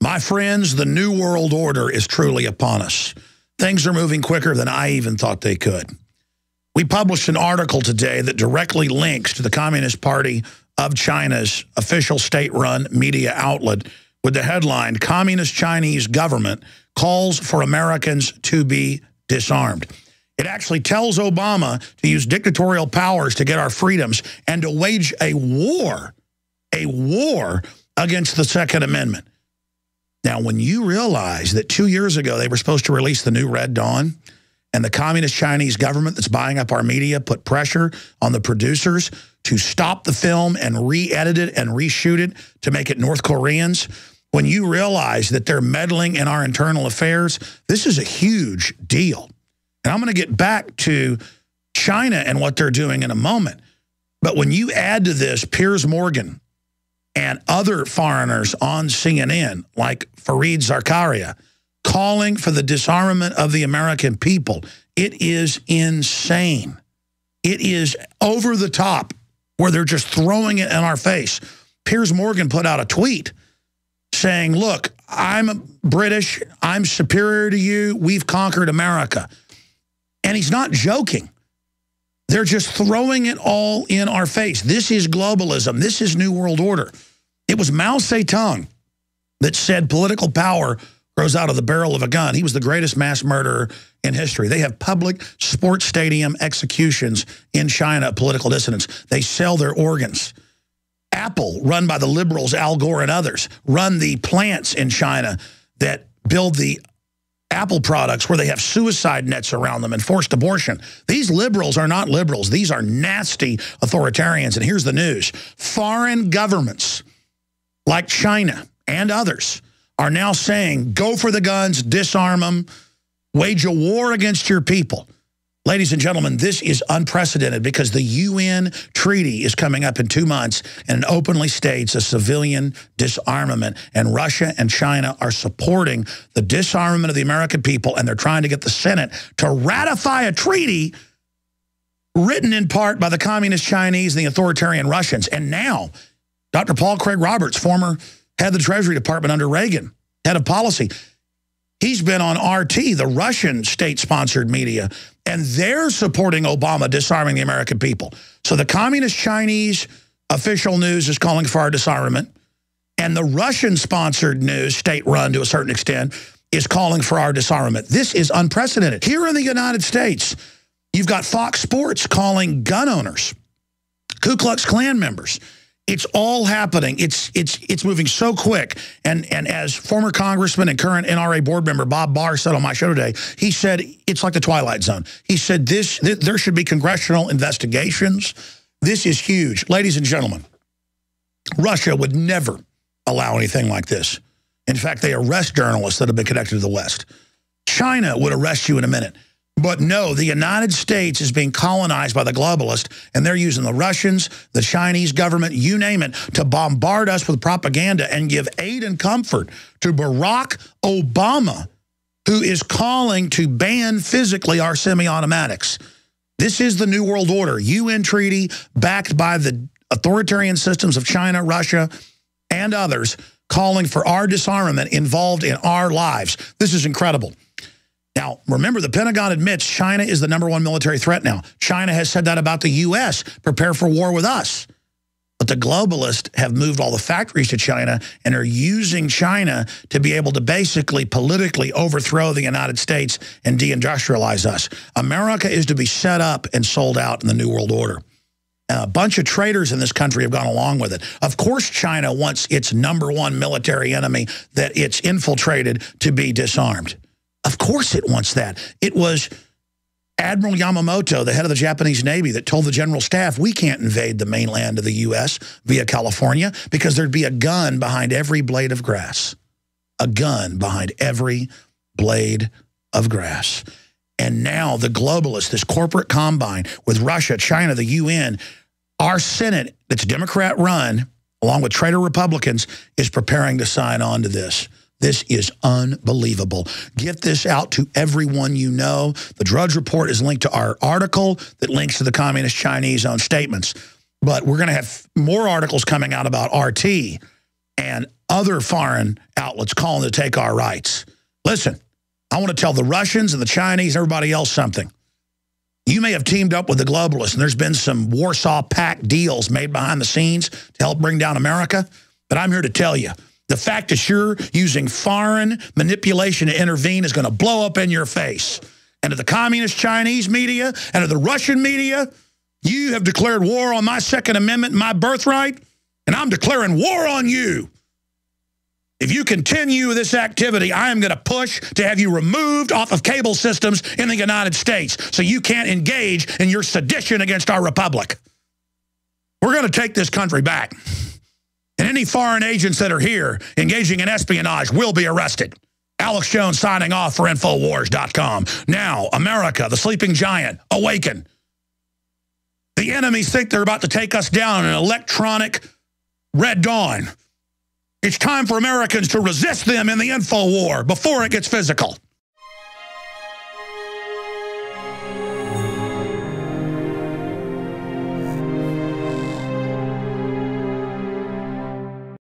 My friends, the New World Order is truly upon us. Things are moving quicker than I even thought they could. We published an article today that directly links to the Communist Party of China's official state-run media outlet with the headline, Communist Chinese Government Calls for Americans to be Disarmed. It actually tells Obama to use dictatorial powers to get our freedoms and to wage a war against the Second Amendment. Now, when you realize that 2 years ago they were supposed to release the new Red Dawn, and the Communist Chinese government that's buying up our media put pressure on the producers to stop the film and re-edit it and reshoot it to make it North Koreans, when you realize that they're meddling in our internal affairs, this is a huge deal. And I'm going to get back to China and what they're doing in a moment. But when you add to this Piers Morgan and other foreigners on CNN, like Fareed Zakaria, calling for the disarmament of the American people, it is insane. It is over the top where they're just throwing it in our face. Piers Morgan put out a tweet saying, look, I'm British, I'm superior to you, we've conquered America. And he's not joking. They're just throwing it all in our face. This is globalism. This is New World Order. It was Mao Zedong that said political power grows out of the barrel of a gun. He was the greatest mass murderer in history. They have public sports stadium executions in China, political dissidents. They sell their organs. Apple, run by the liberals, Al Gore and others, run the plants in China that build the Apple products where they have suicide nets around them and forced abortion. These liberals are not liberals. These are nasty authoritarians. And here's the news. Foreign governments like China and others are now saying, go for the guns, disarm them, wage a war against your people. Ladies and gentlemen, this is unprecedented because the UN treaty is coming up in 2 months and it openly states a civilian disarmament. And Russia and China are supporting the disarmament of the American people, and they're trying to get the Senate to ratify a treaty written in part by the Communist Chinese and the authoritarian Russians. And now, Dr. Paul Craig Roberts, former head of the Treasury Department under Reagan, head of policy, he's been on RT, the Russian state-sponsored media, and they're supporting Obama disarming the American people. So the Communist Chinese official news is calling for our disarmament, and the Russian-sponsored news, state-run to a certain extent, is calling for our disarmament. This is unprecedented. Here in the United States, you've got Fox Sports calling gun owners, Ku Klux Klan members. It's all happening. It's moving so quick. And as former congressman and current NRA board member Bob Barr said on my show today, he said it's like the Twilight Zone. He said there should be congressional investigations. This is huge. Ladies and gentlemen, Russia would never allow anything like this. In fact, they arrest journalists that have been connected to the West. China would arrest you in a minute. But no, the United States is being colonized by the globalists, and they're using the Russians, the Chinese government, you name it, to bombard us with propaganda and give aid and comfort to Barack Obama, who is calling to ban physically our semi-automatics. This is the New World Order, UN treaty backed by the authoritarian systems of China, Russia, and others, calling for our disarmament involved in our lives. This is incredible. Now, remember, the Pentagon admits China is the #1 military threat now. China has said that about the U.S., prepare for war with us. But the globalists have moved all the factories to China and are using China to be able to basically politically overthrow the United States and deindustrialize us. America is to be set up and sold out in the New World Order. A bunch of traitors in this country have gone along with it. Of course, China wants its #1 military enemy that it's infiltrated to be disarmed. Of course it wants that. It was Admiral Yamamoto, the head of the Japanese Navy, that told the general staff, we can't invade the mainland of the U.S. via California because there'd be a gun behind every blade of grass. A gun behind every blade of grass. And now the globalists, this corporate combine with Russia, China, the UN, our Senate that's Democrat-run, along with traitor Republicans, is preparing to sign on to this. This is unbelievable. Get this out to everyone you know. The Drudge Report is linked to our article that links to the Communist Chinese own statements. But we're going to have more articles coming out about RT and other foreign outlets calling to take our rights. Listen, I want to tell the Russians and the Chinese and everybody else something. You may have teamed up with the globalists, and there's been some Warsaw Pact deals made behind the scenes to help bring down America, but I'm here to tell you, the fact that you're using foreign manipulation to intervene is going to blow up in your face. And to the communist Chinese media and to the Russian media, you have declared war on my Second Amendment and my birthright, and I'm declaring war on you. If you continue with this activity, I am going to push to have you removed off of cable systems in the United States so you can't engage in your sedition against our republic. We're going to take this country back. And any foreign agents that are here engaging in espionage will be arrested. Alex Jones signing off for Infowars.com. Now, America, the sleeping giant, awaken. The enemies think they're about to take us down in an electronic red dawn. It's time for Americans to resist them in the info war before it gets physical.